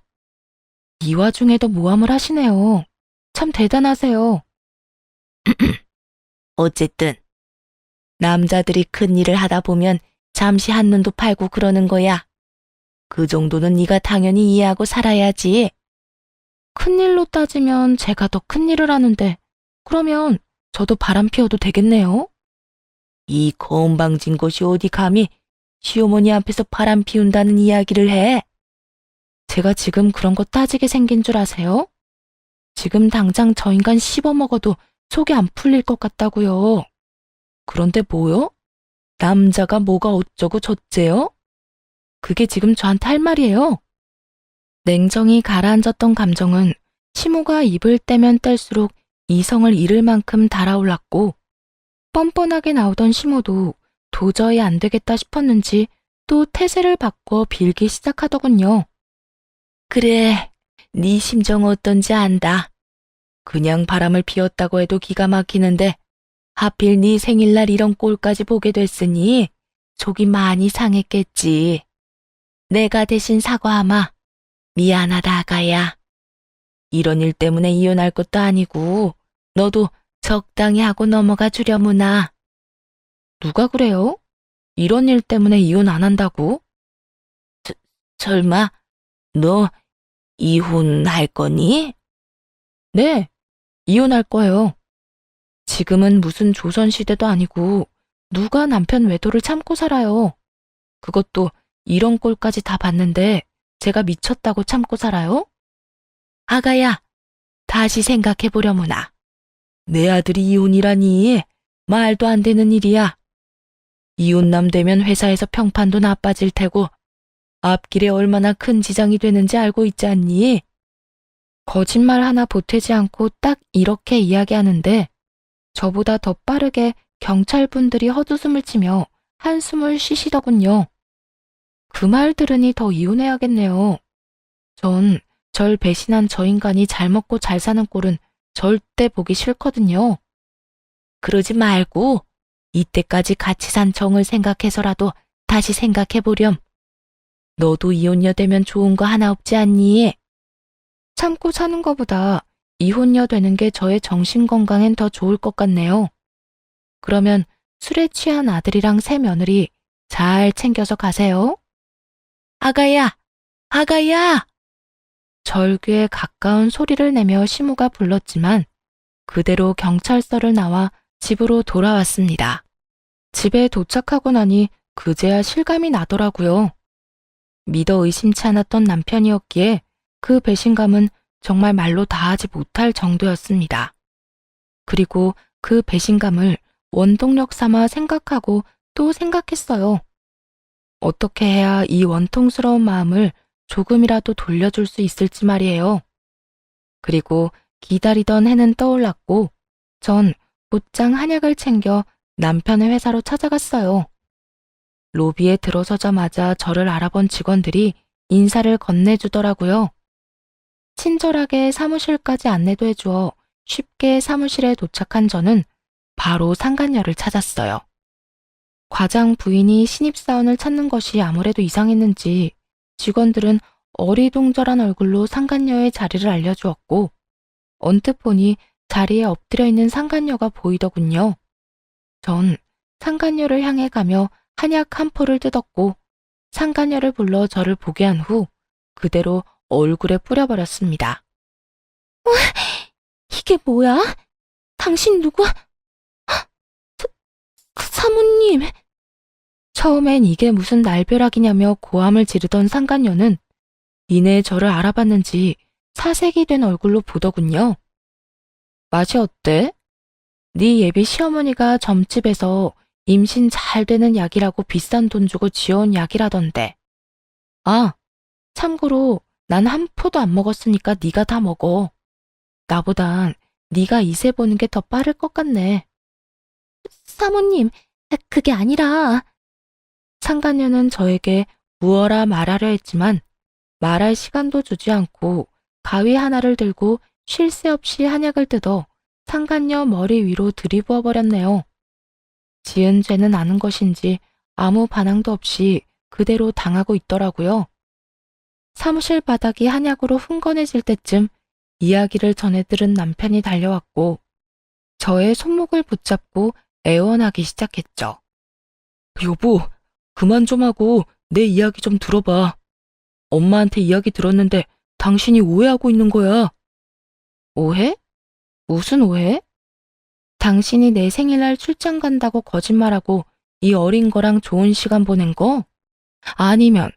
이 와중에도 모함을 하시네요. 참 대단하세요. 어쨌든 남자들이 큰 일을 하다 보면 잠시 한눈도 팔고 그러는 거야. 그 정도는 네가 당연히 이해하고 살아야지. 큰일로 따지면 제가 더 큰일을 하는데 그러면 저도 바람 피워도 되겠네요? 이 건방진 것이 어디 감히 시어머니 앞에서 바람 피운다는 이야기를 해? 제가 지금 그런 거 따지게 생긴 줄 아세요? 지금 당장 저 인간 씹어먹어도 속이 안 풀릴 것 같다고요. 그런데 뭐요? 남자가 뭐가 어쩌고 저쩌요? 그게 지금 저한테 할 말이에요. 냉정히 가라앉았던 감정은 시모가 입을 떼면 뗄수록 이성을 잃을 만큼 달아올랐고 뻔뻔하게 나오던 시모도 도저히 안 되겠다 싶었는지 또 태세를 바꿔 빌기 시작하더군요. 그래, 네 심정 어떤지 안다. 그냥 바람을 피웠다고 해도 기가 막히는데 하필 네 생일날 이런 꼴까지 보게 됐으니 속이 많이 상했겠지. 내가 대신 사과하마. 미안하다, 아가야. 이런 일 때문에 이혼할 것도 아니고 너도 적당히 하고 넘어가 주려무나. 누가 그래요? 이런 일 때문에 이혼 안 한다고? 설마 너 이혼할 거니? 네, 이혼할 거예요. 지금은 무슨 조선시대도 아니고 누가 남편 외도를 참고 살아요. 그것도 이런 꼴까지 다 봤는데 제가 미쳤다고 참고 살아요? 아가야, 다시 생각해보려무나. 내 아들이 이혼이라니 말도 안 되는 일이야. 이혼남 되면 회사에서 평판도 나빠질 테고 앞길에 얼마나 큰 지장이 되는지 알고 있지 않니? 거짓말 하나 보태지 않고 딱 이렇게 이야기하는데 저보다 더 빠르게 경찰분들이 헛웃음을 치며 한숨을 쉬시더군요. 그 말 들으니 더 이혼해야겠네요. 전 절 배신한 저 인간이 잘 먹고 잘 사는 꼴은 절대 보기 싫거든요. 그러지 말고 이때까지 같이 산 정을 생각해서라도 다시 생각해보렴. 너도 이혼녀 되면 좋은 거 하나 없지 않니? 참고 사는 거보다 이혼녀 되는 게 저의 정신건강엔 더 좋을 것 같네요. 그러면 술에 취한 아들이랑 새 며느리 잘 챙겨서 가세요. 아가야! 아가야! 절규에 가까운 소리를 내며 시모가 불렀지만 그대로 경찰서를 나와 집으로 돌아왔습니다. 집에 도착하고 나니 그제야 실감이 나더라고요. 믿어 의심치 않았던 남편이었기에 그 배신감은 정말 말로 다하지 못할 정도였습니다. 그리고 그 배신감을 원동력 삼아 생각하고 또 생각했어요. 어떻게 해야 이 원통스러운 마음을 조금이라도 돌려줄 수 있을지 말이에요. 그리고 기다리던 해는 떠올랐고 전 곧장 한약을 챙겨 남편의 회사로 찾아갔어요. 로비에 들어서자마자 저를 알아본 직원들이 인사를 건네주더라고요. 친절하게 사무실까지 안내도 해주어 쉽게 사무실에 도착한 저는 바로 상간녀를 찾았어요. 과장 부인이 신입사원을 찾는 것이 아무래도 이상했는지 직원들은 어리둥절한 얼굴로 상간녀의 자리를 알려주었고 언뜻 보니 자리에 엎드려 있는 상간녀가 보이더군요. 전 상간녀를 향해 가며 한약 한 포를 뜯었고 상간녀를 불러 저를 보게 한 후 그대로 얼굴에 뿌려버렸습니다. 이게 뭐야? 당신 누구? 사모님! 처음엔 이게 무슨 날벼락이냐며 고함을 지르던 상간녀는 이내 저를 알아봤는지 사색이 된 얼굴로 보더군요. 맛이 어때? 네 예비 시어머니가 점집에서 임신 잘 되는 약이라고 비싼 돈 주고 지어온 약이라던데. 아, 참고로 난 한 포도 안 먹었으니까 네가 다 먹어. 나보단 네가 이세 보는 게 더 빠를 것 같네. 사모님, 그게 아니라... 상간녀는 저에게 무어라 말하려 했지만 말할 시간도 주지 않고 가위 하나를 들고 쉴 새 없이 한약을 뜯어 상간녀 머리 위로 들이부어 버렸네요. 지은 죄는 아는 것인지 아무 반항도 없이 그대로 당하고 있더라고요. 사무실 바닥이 한약으로 흥건해질 때쯤 이야기를 전해 들은 남편이 달려왔고 저의 손목을 붙잡고 애원하기 시작했죠. 여보, 그만 좀 하고 내 이야기 좀 들어봐. 엄마한테 이야기 들었는데 당신이 오해하고 있는 거야. 오해? 무슨 오해? 당신이 내 생일날 출장 간다고 거짓말하고 이 어린 거랑 좋은 시간 보낸 거? 아니면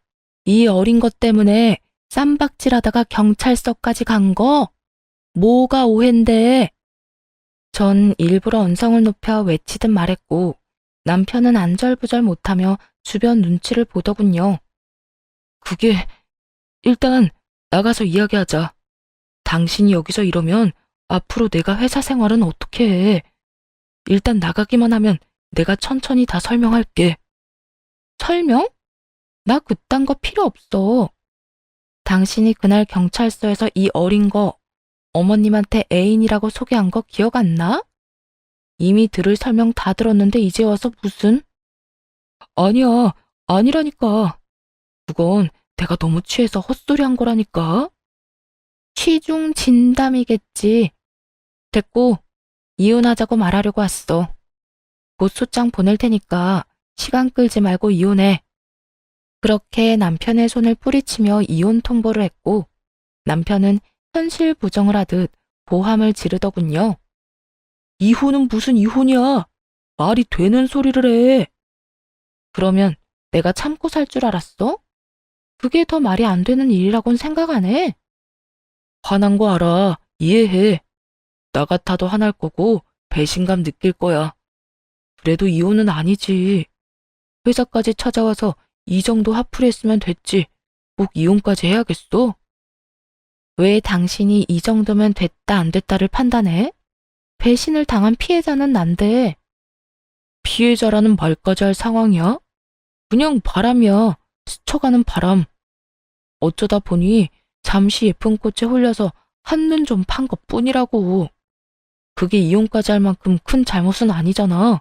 이 어린 것 때문에 쌈박질하다가 경찰서까지 간 거? 뭐가 오해인데? 전 일부러 언성을 높여 외치듯 말했고 남편은 안절부절 못하며 주변 눈치를 보더군요. 그게 일단 나가서 이야기하자. 당신이 여기서 이러면 앞으로 내가 회사 생활은 어떻게 해? 일단 나가기만 하면 내가 천천히 다 설명할게. 설명? 나 그딴 거 필요 없어. 당신이 그날 경찰서에서 이 어린 거 어머님한테 애인이라고 소개한 거 기억 안 나? 이미 들을 설명 다 들었는데 이제 와서 무슨? 아니야, 아니라니까. 그건 내가 너무 취해서 헛소리 한 거라니까. 취중 진담이겠지. 됐고, 이혼하자고 말하려고 왔어. 곧 소장 보낼 테니까 시간 끌지 말고 이혼해. 그렇게 남편의 손을 뿌리치며 이혼 통보를 했고, 남편은 현실 부정을 하듯 고함을 지르더군요. 이혼은 무슨 이혼이야? 말이 되는 소리를 해. 그러면 내가 참고 살 줄 알았어? 그게 더 말이 안 되는 일이라고는 생각 안 해. 화난 거 알아. 이해해. 나 같아도 화날 거고 배신감 느낄 거야. 그래도 이혼은 아니지. 회사까지 찾아와서 이 정도 화풀이 했으면 됐지. 꼭 이혼까지 해야겠어? 왜 당신이 이 정도면 됐다 안 됐다를 판단해? 배신을 당한 피해자는 난데. 피해자라는 말까지 할 상황이야? 그냥 바람이야. 스쳐가는 바람. 어쩌다 보니 잠시 예쁜 꽃에 홀려서 한눈 좀 판 것뿐이라고. 그게 이혼까지 할 만큼 큰 잘못은 아니잖아.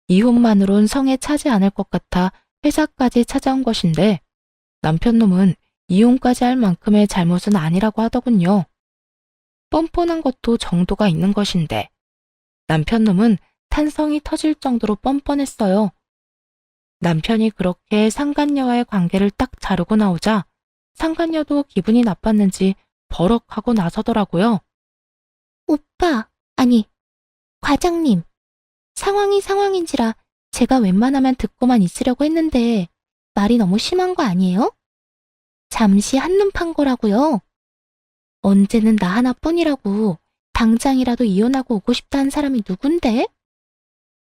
이혼만으론 성에 차지 않을 것 같아 회사까지 찾아온 것인데 남편 놈은 이혼까지 할 만큼의 잘못은 아니라고 하더군요. 뻔뻔한 것도 정도가 있는 것인데 남편 놈은 탄성이 터질 정도로 뻔뻔했어요. 남편이 그렇게 상간녀와의 관계를 딱 자르고 나오자 상간녀도 기분이 나빴는지 버럭하고 나서더라고요. 오빠, 아니, 과장님. 상황이 상황인지라 제가 웬만하면 듣고만 있으려고 했는데 말이 너무 심한 거 아니에요? 잠시 한눈 판 거라고요. 언제는 나 하나뿐이라고 당장이라도 이혼하고 오고 싶다는 사람이 누군데?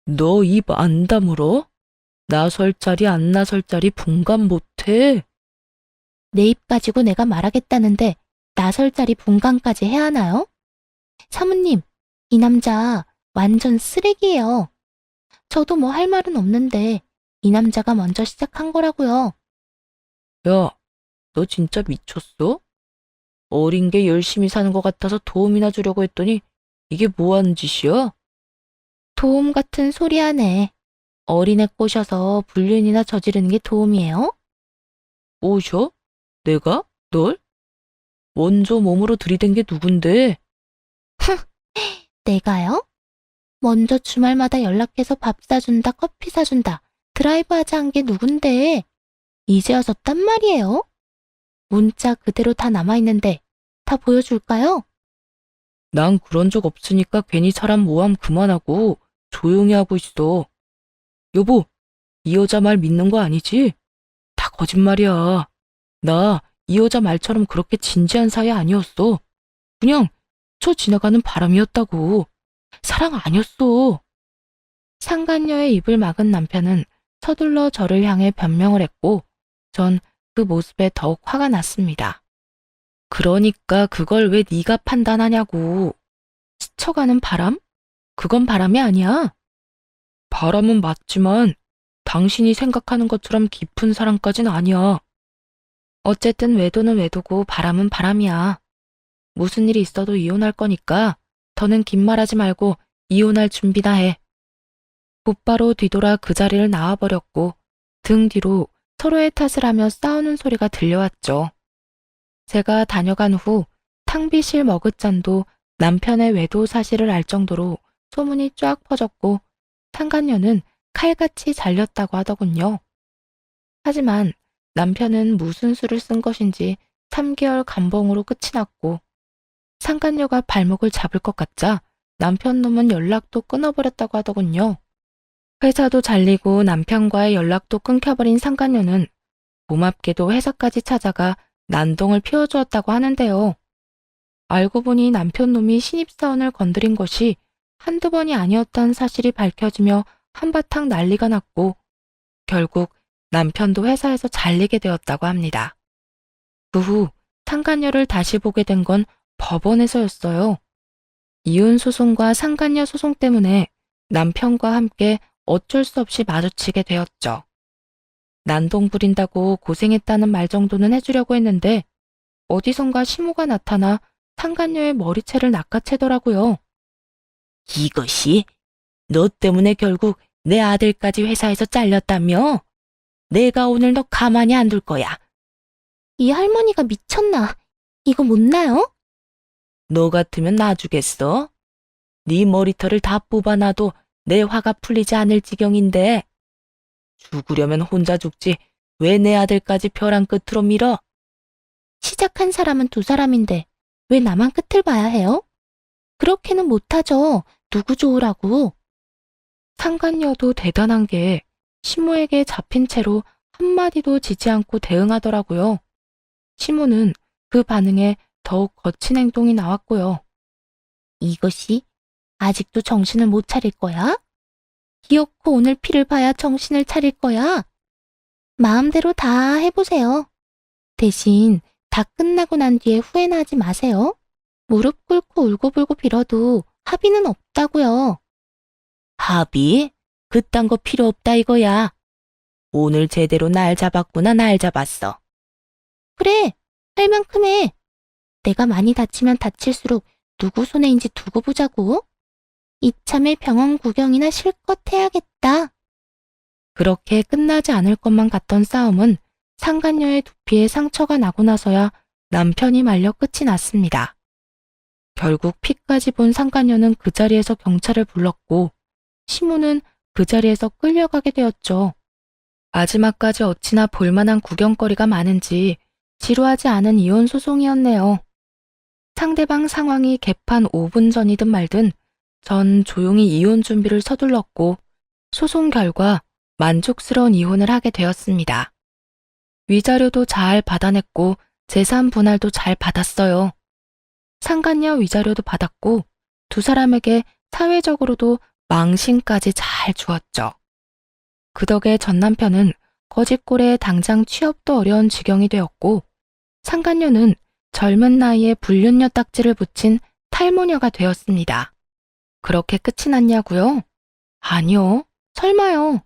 너 입 안 다물어? 나설 자리 안 나설 자리 분간 못해? 내 입 가지고 내가 말하겠다는데 나설 자리 분간까지 해야 하나요? 사모님, 이 남자 완전 쓰레기예요. 저도 뭐 할 말은 없는데 이 남자가 먼저 시작한 거라고요. 야, 너 진짜 미쳤어? 어린 게 열심히 사는 것 같아서 도움이나 주려고 했더니 이게 뭐 하는 짓이야? 도움 같은 소리 하네. 어린애 꼬셔서 불륜이나 저지르는 게 도움이에요? 꼬셔? 내가? 널? 먼저 몸으로 들이댄 게 누군데? 내가요? 먼저 주말마다 연락해서 밥 사준다, 커피 사준다, 드라이브 하자 한 게 누군데? 이제 와서 딴 말이에요? 문자 그대로 다 남아있는데 다 보여줄까요? 난 그런 적 없으니까 괜히 사람 모함 그만하고 조용히 하고 있어. 여보, 이 여자 말 믿는 거 아니지? 다 거짓말이야. 나 이 여자 말처럼 그렇게 진지한 사이 아니었어. 그냥 스쳐 지나가는 바람이었다고. 사랑 아니었어. 상간녀의 입을 막은 남편은 서둘러 저를 향해 변명을 했고 전 그 모습에 더욱 화가 났습니다. 그러니까 그걸 왜 네가 판단하냐고. 스쳐가는 바람? 그건 바람이 아니야. 바람은 맞지만 당신이 생각하는 것처럼 깊은 사랑까진 아니야. 어쨌든 외도는 외도고 바람은 바람이야. 무슨 일이 있어도 이혼할 거니까 더는 긴 말하지 말고 이혼할 준비나 해. 곧바로 뒤돌아 그 자리를 나와버렸고 등 뒤로 서로의 탓을 하며 싸우는 소리가 들려왔죠. 제가 다녀간 후 탕비실 머그잔도 남편의 외도 사실을 알 정도로 소문이 쫙 퍼졌고 상간녀는 칼같이 잘렸다고 하더군요. 하지만 남편은 무슨 수를 쓴 것인지 3개월 감봉으로 끝이 났고 상간녀가 발목을 잡을 것 같자 남편 놈은 연락도 끊어버렸다고 하더군요. 회사도 잘리고 남편과의 연락도 끊겨버린 상간녀는 고맙게도 회사까지 찾아가 난동을 피워주었다고 하는데요. 알고 보니 남편 놈이 신입사원을 건드린 것이 한두 번이 아니었다는 사실이 밝혀지며 한바탕 난리가 났고 결국 남편도 회사에서 잘리게 되었다고 합니다. 그 후 상간녀를 다시 보게 된 건 법원에서였어요. 이혼 소송과 상간녀 소송 때문에 남편과 함께 어쩔 수 없이 마주치게 되었죠. 난동 부린다고 고생했다는 말 정도는 해주려고 했는데 어디선가 시모가 나타나 상간녀의 머리채를 낚아채더라고요. 이것이? 너 때문에 결국 내 아들까지 회사에서 잘렸다며? 내가 오늘 너 가만히 안 둘 거야. 이 할머니가 미쳤나? 이거 못 나요? 너 같으면 놔주겠어? 네 머리털을 다 뽑아놔도 내 화가 풀리지 않을 지경인데. 죽으려면 혼자 죽지 왜 내 아들까지 벼랑 끝으로 밀어? 시작한 사람은 두 사람인데 왜 나만 끝을 봐야 해요? 그렇게는 못하죠. 누구 좋으라고. 상간녀도 대단한 게 시모에게 잡힌 채로 한마디도 지지 않고 대응하더라고요. 시모는 그 반응에 더욱 거친 행동이 나왔고요. 이것이 아직도 정신을 못 차릴 거야? 기어코 오늘 피를 봐야 정신을 차릴 거야? 마음대로 다 해보세요. 대신 다 끝나고 난 뒤에 후회나 하지 마세요. 무릎 꿇고 울고불고 빌어도 합의는 없다고요. 합의? 그딴 거 필요 없다 이거야. 오늘 제대로 날 잡았구나. 날 잡았어. 그래, 할 만큼 해. 내가 많이 다치면 다칠수록 누구 손해인지 두고 보자고. 이참에 병원 구경이나 실컷 해야겠다. 그렇게 끝나지 않을 것만 같던 싸움은 상간녀의 두피에 상처가 나고 나서야 남편이 말려 끝이 났습니다. 결국 피까지 본 상간녀는 그 자리에서 경찰을 불렀고 시모는 그 자리에서 끌려가게 되었죠. 마지막까지 어찌나 볼만한 구경거리가 많은지 지루하지 않은 이혼 소송이었네요. 상대방 상황이 개판 5분 전이든 말든 전 조용히 이혼 준비를 서둘렀고 소송 결과 만족스러운 이혼을 하게 되었습니다. 위자료도 잘 받아냈고 재산 분할도 잘 받았어요. 상간녀 위자료도 받았고 두 사람에게 사회적으로도 망신까지 잘 주었죠. 그 덕에 전 남편은 거짓골에 당장 취업도 어려운 지경이 되었고 상간녀는 젊은 나이에 불륜녀 딱지를 붙인 탈모녀가 되었습니다. 그렇게 끝이 났냐고요? 아니요. 설마요.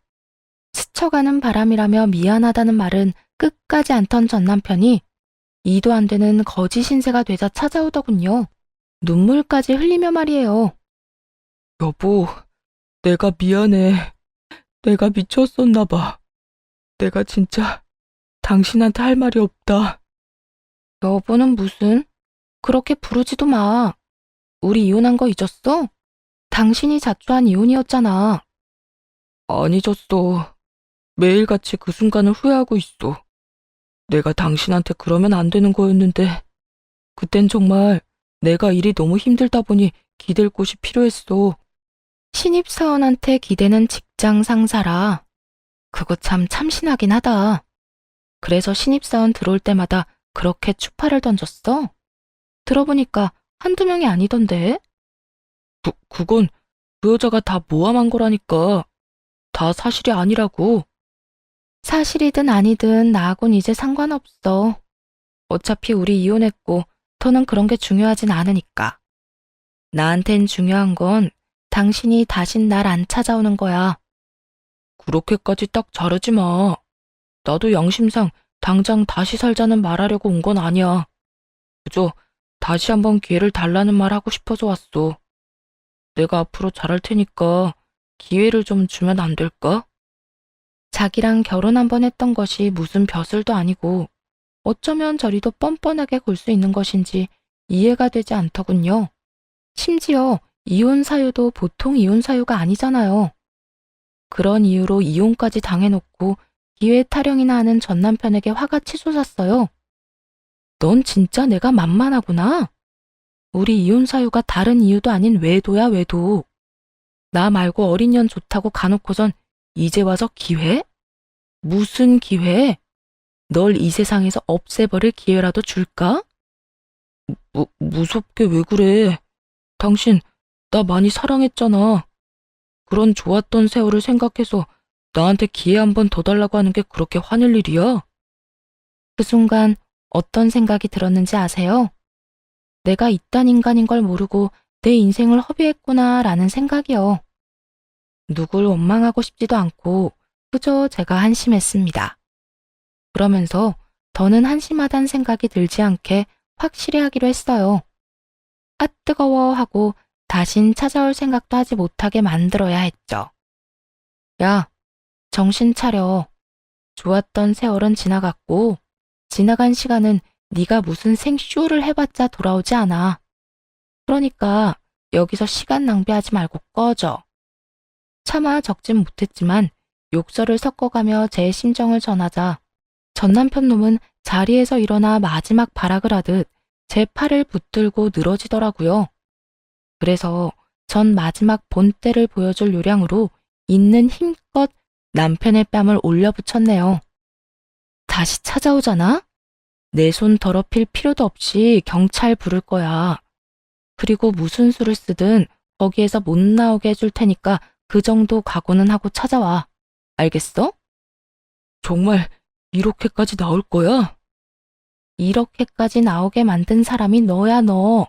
스쳐가는 바람이라며 미안하다는 말은 끝까지 안 턴 전 남편이 이도 안 되는 거짓 신세가 되자 찾아오더군요. 눈물까지 흘리며 말이에요. 여보, 내가 미안해. 내가 미쳤었나 봐. 내가 진짜 당신한테 할 말이 없다. 여보는 무슨? 그렇게 부르지도 마. 우리 이혼한 거 잊었어? 당신이 자초한 이혼이었잖아. 안 잊었어. 매일같이 그 순간을 후회하고 있어. 내가 당신한테 그러면 안 되는 거였는데 그땐 정말 내가 일이 너무 힘들다 보니 기댈 곳이 필요했어. 신입사원한테 기대는 직장 상사라. 그거 참 참신하긴 하다. 그래서 신입사원 들어올 때마다 그렇게 추파를 던졌어? 들어보니까 한두 명이 아니던데? 그건 그 여자가 다 모함한 거라니까. 다 사실이 아니라고. 사실이든 아니든 나하고는 이제 상관없어. 어차피 우리 이혼했고 더는 그런 게 중요하진 않으니까. 나한텐 중요한 건 당신이 다신 날 안 찾아오는 거야. 그렇게까지 딱 자르지 마. 나도 양심상 당장 다시 살자는 말하려고 온 건 아니야. 그저 다시 한번 기회를 달라는 말 하고 싶어서 왔어. 내가 앞으로 잘할 테니까 기회를 좀 주면 안 될까? 자기랑 결혼 한번 했던 것이 무슨 벼슬도 아니고 어쩌면 저리도 뻔뻔하게 굴 수 있는 것인지 이해가 되지 않더군요. 심지어 이혼 사유도 보통 이혼 사유가 아니잖아요. 그런 이유로 이혼까지 당해놓고 기회 타령이나 하는 전 남편에게 화가 치솟았어요. 넌 진짜 내가 만만하구나. 우리 이혼 사유가 다른 이유도 아닌 외도야, 외도. 나 말고 어린 년 좋다고 가놓고선 이제 와서 기회? 무슨 기회? 널 이 세상에서 없애버릴 기회라도 줄까? 무섭게 왜 그래? 당신 나 많이 사랑했잖아. 그런 좋았던 세월을 생각해서 나한테 기회 한 번 더 달라고 하는 게 그렇게 화낼 일이야? 그 순간 어떤 생각이 들었는지 아세요? 내가 이딴 인간인 걸 모르고 내 인생을 허비했구나라는 생각이요. 누굴 원망하고 싶지도 않고 그저 제가 한심했습니다. 그러면서 더는 한심하단 생각이 들지 않게 확실히 하기로 했어요. 아 뜨거워 하고 다신 찾아올 생각도 하지 못하게 만들어야 했죠. 야, 정신 차려. 좋았던 세월은 지나갔고 지나간 시간은 네가 무슨 생쇼를 해봤자 돌아오지 않아. 그러니까 여기서 시간 낭비하지 말고 꺼져. 차마 적진 못했지만 욕설을 섞어가며 제 심정을 전하자 전 남편 놈은 자리에서 일어나 마지막 발악을 하듯 제 팔을 붙들고 늘어지더라고요. 그래서 전 마지막 본때를 보여줄 요량으로 있는 힘껏 남편의 뺨을 올려붙였네요. 다시 찾아오잖아? 내 손 더럽힐 필요도 없이 경찰 부를 거야. 그리고 무슨 수를 쓰든 거기에서 못 나오게 해줄 테니까 그 정도 각오는 하고 찾아와. 알겠어? 정말 이렇게까지 나올 거야? 이렇게까지 나오게 만든 사람이 너야 너.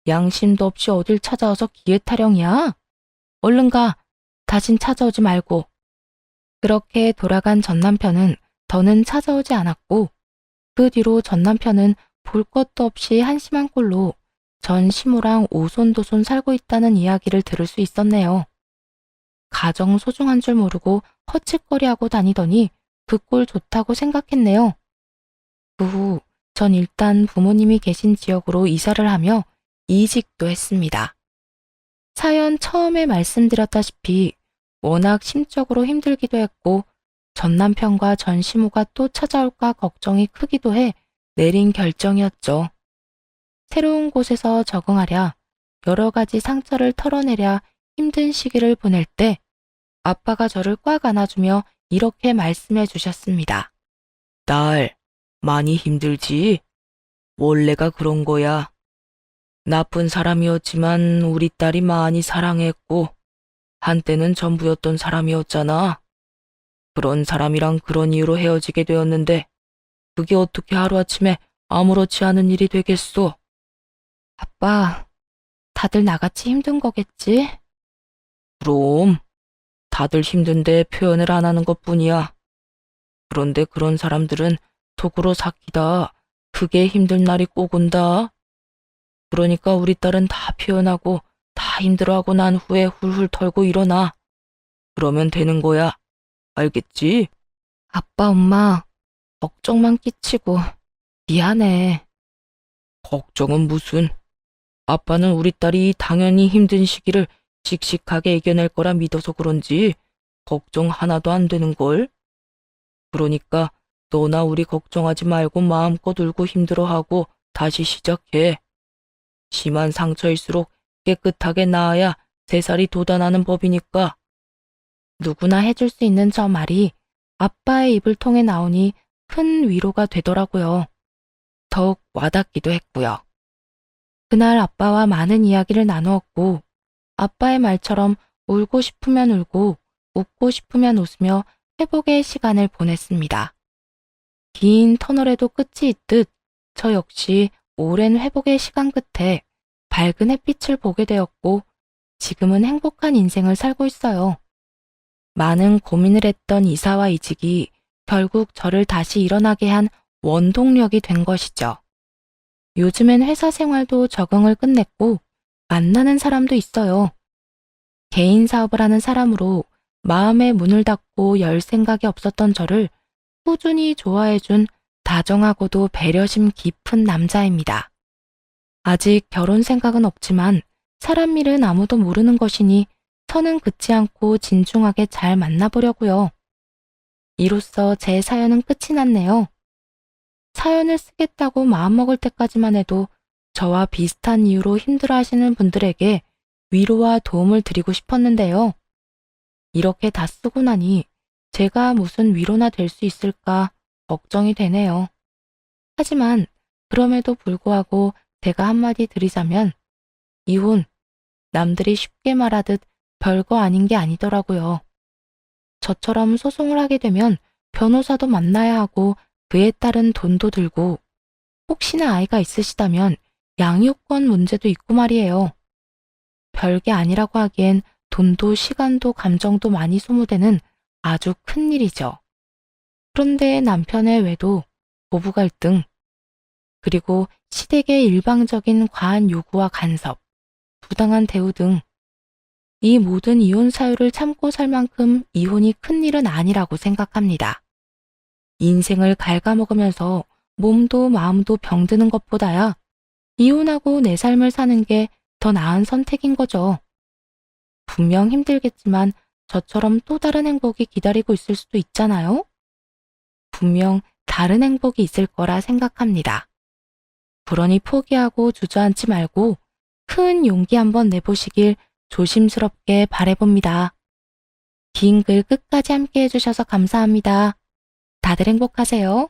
양심도 없이 어딜 찾아와서 기회 타령이야? 얼른 가. 다신 찾아오지 말고. 그렇게 돌아간 전 남편은 더는 찾아오지 않았고 그 뒤로 전 남편은 볼 것도 없이 한심한 꼴로 전 시모랑 오손도손 살고 있다는 이야기를 들을 수 있었네요. 가정 소중한 줄 모르고 헛짓거리하고 다니더니 그 꼴 좋다고 생각했네요. 그 후 전 일단 부모님이 계신 지역으로 이사를 하며 이직도 했습니다. 사연 처음에 말씀드렸다시피 워낙 심적으로 힘들기도 했고 전 남편과 전 시모가 또 찾아올까 걱정이 크기도 해 내린 결정이었죠. 새로운 곳에서 적응하랴 여러 가지 상처를 털어내랴 힘든 시기를 보낼 때 아빠가 저를 꽉 안아주며 이렇게 말씀해 주셨습니다. 딸, 많이 힘들지? 원래가 그런 거야. 나쁜 사람이었지만 우리 딸이 많이 사랑했고 한때는 전부였던 사람이었잖아. 그런 사람이랑 그런 이유로 헤어지게 되었는데 그게 어떻게 하루아침에 아무렇지 않은 일이 되겠소? 아빠, 다들 나같이 힘든 거겠지? 그럼 다들 힘든데 표현을 안 하는 것뿐이야. 그런데 그런 사람들은 속으로 삭히다 크게 힘든 날이 꼭 온다. 그러니까 우리 딸은 다 표현하고 다 힘들어하고 난 후에 훌훌 털고 일어나. 그러면 되는 거야. 알겠지? 아빠, 엄마, 걱정만 끼치고 미안해. 걱정은 무슨. 아빠는 우리 딸이 당연히 힘든 시기를 씩씩하게 이겨낼 거라 믿어서 그런지 걱정 하나도 안 되는걸. 그러니까 너나 우리 걱정하지 말고 마음껏 울고 힘들어하고 다시 시작해. 심한 상처일수록 깨끗하게 나아야 새살이 돋아나는 법이니까. 누구나 해줄 수 있는 저 말이 아빠의 입을 통해 나오니 큰 위로가 되더라고요. 더욱 와닿기도 했고요. 그날 아빠와 많은 이야기를 나누었고 아빠의 말처럼 울고 싶으면 울고 웃고 싶으면 웃으며 회복의 시간을 보냈습니다. 긴 터널에도 끝이 있듯 저 역시 오랜 회복의 시간 끝에 밝은 햇빛을 보게 되었고 지금은 행복한 인생을 살고 있어요. 많은 고민을 했던 이사와 이직이 결국 저를 다시 일어나게 한 원동력이 된 것이죠. 요즘엔 회사 생활도 적응을 끝냈고 만나는 사람도 있어요. 개인 사업을 하는 사람으로 마음의 문을 닫고 열 생각이 없었던 저를 꾸준히 좋아해준 다정하고도 배려심 깊은 남자입니다. 아직 결혼 생각은 없지만 사람 일은 아무도 모르는 것이니 선은 긋지 않고 진중하게 잘 만나보려고요. 이로써 제 사연은 끝이 났네요. 사연을 쓰겠다고 마음먹을 때까지만 해도 저와 비슷한 이유로 힘들어하시는 분들에게 위로와 도움을 드리고 싶었는데요. 이렇게 다 쓰고 나니 제가 무슨 위로나 될 수 있을까 걱정이 되네요. 하지만 그럼에도 불구하고 제가 한마디 드리자면 이혼, 남들이 쉽게 말하듯 별거 아닌 게 아니더라고요. 저처럼 소송을 하게 되면 변호사도 만나야 하고 그에 따른 돈도 들고 혹시나 아이가 있으시다면 양육권 문제도 있고 말이에요. 별게 아니라고 하기엔 돈도 시간도 감정도 많이 소모되는 아주 큰 일이죠. 그런데 남편의 외도, 부부 갈등, 그리고 시댁의 일방적인 과한 요구와 간섭, 부당한 대우 등 이 모든 이혼 사유를 참고 살 만큼 이혼이 큰 일은 아니라고 생각합니다. 인생을 갉아먹으면서 몸도 마음도 병드는 것보다야 이혼하고 내 삶을 사는 게 더 나은 선택인 거죠. 분명 힘들겠지만 저처럼 또 다른 행복이 기다리고 있을 수도 있잖아요. 분명 다른 행복이 있을 거라 생각합니다. 그러니 포기하고 주저앉지 말고 큰 용기 한번 내보시길 조심스럽게 바라봅니다. 긴 글 끝까지 함께 해주셔서 감사합니다. 다들 행복하세요.